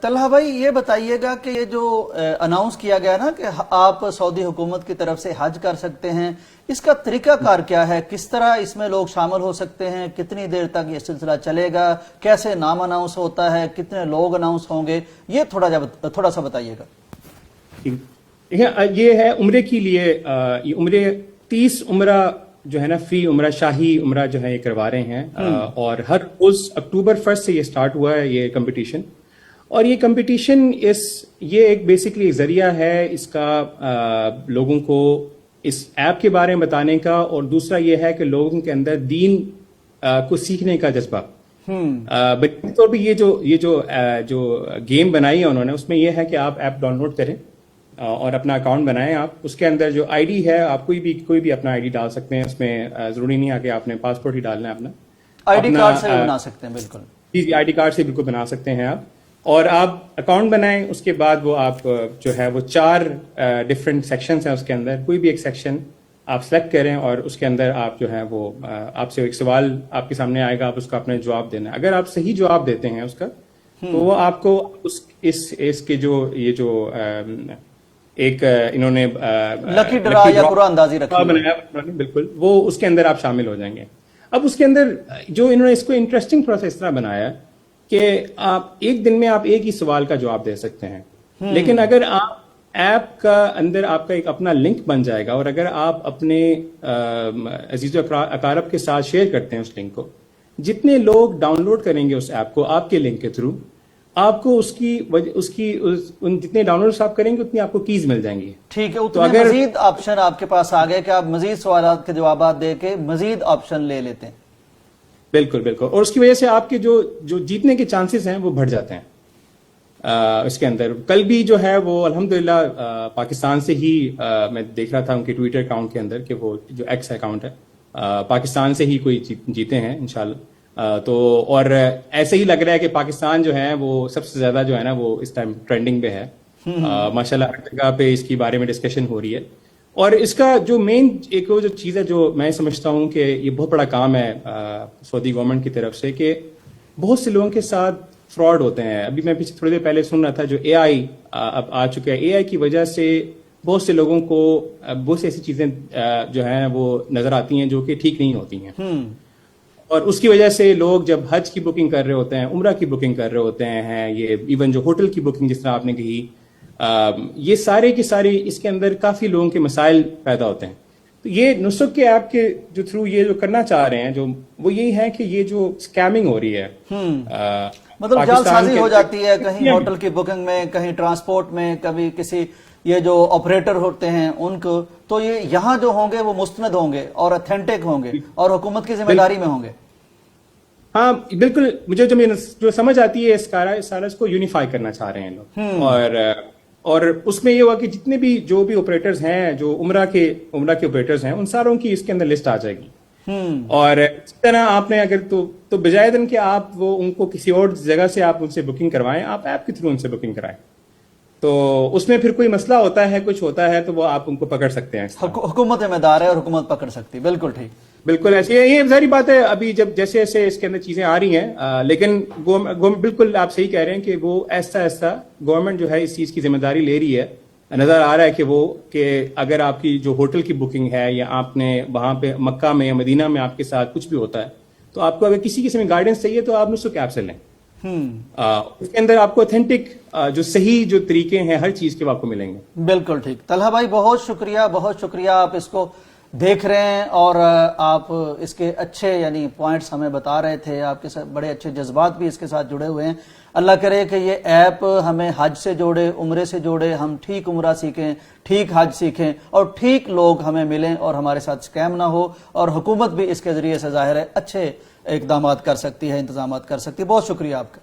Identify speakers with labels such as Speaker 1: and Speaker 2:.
Speaker 1: طلحہ بھائی یہ بتائیے گا کہ یہ جو اناؤنس کیا گیا نا کہ آپ سعودی حکومت کی طرف سے حج کر سکتے ہیں، اس کا طریقہ کار کیا ہے؟ کس طرح اس میں لوگ شامل ہو سکتے ہیں؟ کتنی دیر تک یہ سلسلہ چلے گا؟ کیسے نام اناؤنس ہوتا ہے؟ کتنے لوگ اناؤنس ہوں گے؟ یہ تھوڑا سا بتائیے گا۔
Speaker 2: یہ ہے عمرے کے لیے، یہ عمرے 30 عمرہ جو ہے نا، فری عمرہ، شاہی عمرہ جو ہے یہ کروا رہے ہیں، اور ہر روز اکتوبر 1 سے یہ سٹارٹ ہوا ہے یہ کمپٹیشن۔ اور یہ کمپٹیشن یہ ایک بیسکلی ذریعہ ہے اس کا لوگوں کو اس ایپ کے بارے میں بتانے کا، اور دوسرا یہ ہے کہ لوگوں کے اندر دین کو سیکھنے کا جذبہ۔ بنیادی طور پہ یہ جو گیم بنائی ہے انہوں نے، اس میں یہ ہے کہ آپ ایپ ڈاؤن لوڈ کریں اور اپنا اکاؤنٹ بنائیں۔ آپ اس کے اندر جو آئی ڈی ہے، آپ کوئی بھی اپنا آئی ڈی ڈال سکتے ہیں، اس میں ضروری نہیں ہے کہ آپ نے پاسپورٹ ہی ڈالنا ہے، اپنا
Speaker 1: آئی ڈی کارڈ سے بنا سکتے ہیں۔ بالکل
Speaker 2: جی، آئی ڈی کارڈ سے بالکل بنا سکتے ہیں آپ، اور آپ اکاؤنٹ بنائیں۔ اس کے بعد وہ آپ جو ہے وہ 4 ڈفرینٹ سیکشنز ہیں، اس کے اندر کوئی بھی ایک سیکشن آپ سلیکٹ کریں، اور اس کے اندر آپ جو ہے وہ آپ سے ایک سوال آپ کے سامنے آئے گا، آپ اس کا اپنے جواب دینا ہے۔ اگر آپ صحیح جواب دیتے ہیں اس کا، تو وہ آپ کو اس کے یہ جو ایک انہوں نے
Speaker 1: لکی ڈرا یا قرعہ اندازی
Speaker 2: بنایا، بالکل وہ اس کے اندر آپ شامل ہو جائیں گے۔ اب اس کے اندر جو انہوں نے اس کو انٹرسٹنگ تھوڑا سا اس طرح بنایا کہ آپ ایک دن میں آپ ایک ہی سوال کا جواب دے سکتے ہیں، لیکن اگر آپ ایپ کا اندر آپ کا ایک اپنا لنک بن جائے گا، اور اگر آپ اپنے عزیز و اقارب کے ساتھ شیئر کرتے ہیں اس لنک کو، جتنے لوگ ڈاؤن لوڈ کریں گے اس ایپ کو آپ کے لنک کے تھرو، آپ کو جتنے ڈاؤن لوڈ آپ کریں گے اتنی آپ کو کیز مل جائیں گی۔
Speaker 1: ٹھیک ہے، تو اگر مزید آپشن آپ کے پاس آ گئے کہ آپ مزید سوالات کے جوابات دے کے مزید آپشن لے لیتے ہیں۔
Speaker 2: بالکل بالکل، اور اس کی وجہ سے آپ کے جو جیتنے کے چانسز ہیں وہ بڑھ جاتے ہیں۔ اس کے اندر کل بھی جو ہے وہ الحمدللہ پاکستان سے ہی میں دیکھ رہا تھا ان کے ٹویٹر اکاؤنٹ کے اندر کہ وہ جو ایکس اکاؤنٹ ہے، پاکستان سے ہی کوئی جیتے ہیں انشاءاللہ۔ تو اور ایسے ہی لگ رہا ہے کہ پاکستان جو ہے وہ سب سے زیادہ جو ہے نا وہ اس ٹائم ٹرینڈنگ پہ ہے، ماشاءاللہ ہر جگہ پہ اس کے بارے میں ڈسکشن ہو رہی ہے۔ اور اس کا جو مین ایک جو چیز ہے جو میں سمجھتا ہوں کہ یہ بہت بڑا کام ہے سعودی گورنمنٹ کی طرف سے، کہ بہت سے لوگوں کے ساتھ فراڈ ہوتے ہیں۔ ابھی میں پیچھے تھوڑی دیر پہلے سن رہا تھا جو اے آئی اب آ چکا ہے، اے آئی کی وجہ سے بہت سے لوگوں کو بہت سی ایسی چیزیں جو ہیں وہ نظر آتی ہیں جو کہ ٹھیک نہیں ہوتی ہیں، اور اس کی وجہ سے لوگ جب حج کی بکنگ کر رہے ہوتے ہیں، عمرہ کی بکنگ کر رہے ہوتے ہیں، یہ ایون جو ہوٹل کی بکنگ جس طرح آپ نے کہی، یہ سارے کی ساری اس کے اندر کافی لوگوں کے مسائل پیدا ہوتے ہیں۔ تو یہ نسخ کے ایپ کے جو تھرو یہ جو کرنا چاہ رہے ہیں جو وہ یہی ہے کہ یہ جو اسکیمنگ ہو رہی ہے،
Speaker 1: مطلب جعل سازی ہو جاتی ہے، کہیں ہوٹل کی بکنگ میں، کہیں ٹرانسپورٹ میں، کبھی کسی یہ جو آپریٹر ہوتے ہیں ان کو، تو یہ یہاں جو ہوں گے وہ مستند ہوں گے اور اتھینٹک ہوں گے اور حکومت کی ذمہ داری میں ہوں گے۔
Speaker 2: ہاں بالکل، مجھے جو سمجھ آتی ہے اس کو یونیفائی کرنا چاہ رہے ہیں لوگ، اور اس میں یہ ہوا کہ جتنے بھی جو بھی آپریٹرز ہیں جو عمرہ کے آپریٹرز ہیں، ان ساروں کی اس کے اندر لسٹ آ جائے گی، اور اس طرح آپ نے اگر تو بجائے دن کہ آپ وہ ان کو کسی اور جگہ سے آپ ان سے بکنگ کروائیں، آپ ایپ کے تھرو ان سے بکنگ کرائیں، تو اس میں پھر کوئی مسئلہ ہوتا ہے، کچھ ہوتا ہے، تو وہ آپ ان کو پکڑ سکتے ہیں۔
Speaker 1: حکومت ذمہ دار ہے اور حکومت پکڑ سکتی، بالکل ٹھیک،
Speaker 2: بالکل ایسے یہ ظاہری بات ہے۔ ابھی جب جیسے جیسے اس کے اندر چیزیں آ رہی ہیں، لیکن بالکل آپ صحیح کہہ رہے ہیں کہ وہ ایسا گورنمنٹ جو ہے اس چیز کی ذمہ داری لے رہی ہے۔ نظر آ رہا ہے کہ اگر آپ کی جو ہوٹل کی بکنگ ہے، یا آپ نے وہاں پہ مکہ میں یا مدینہ میں آپ کے ساتھ کچھ بھی ہوتا ہے، تو آپ کو اگر کسی قسم کی گائیڈنس چاہیے تو آپ نسخ ایپ سے لیں، اس کے اندر آپ کو اتھینٹک جو صحیح جو طریقے ہیں ہر چیز کے آپ کو ملیں گے۔
Speaker 1: بالکل ٹھیک۔ طلحہ بھائی بہت شکریہ، آپ اس کو دیکھ رہے ہیں اور آپ اس کے اچھے یعنی پوائنٹس ہمیں بتا رہے تھے، آپ کے ساتھ بڑے اچھے جذبات بھی اس کے ساتھ جڑے ہوئے ہیں۔ اللہ کرے کہ یہ ایپ ہمیں حج سے جوڑے، عمرے سے جوڑے، ہم ٹھیک عمرہ سیکھیں، ٹھیک حج سیکھیں، اور ٹھیک لوگ ہمیں ملیں اور ہمارے ساتھ سکیم نہ ہو، اور حکومت بھی اس کے ذریعے سے ظاہر ہے اچھے اقدامات کر سکتی ہے، انتظامات کر سکتی ہے۔ بہت شکریہ آپ کا۔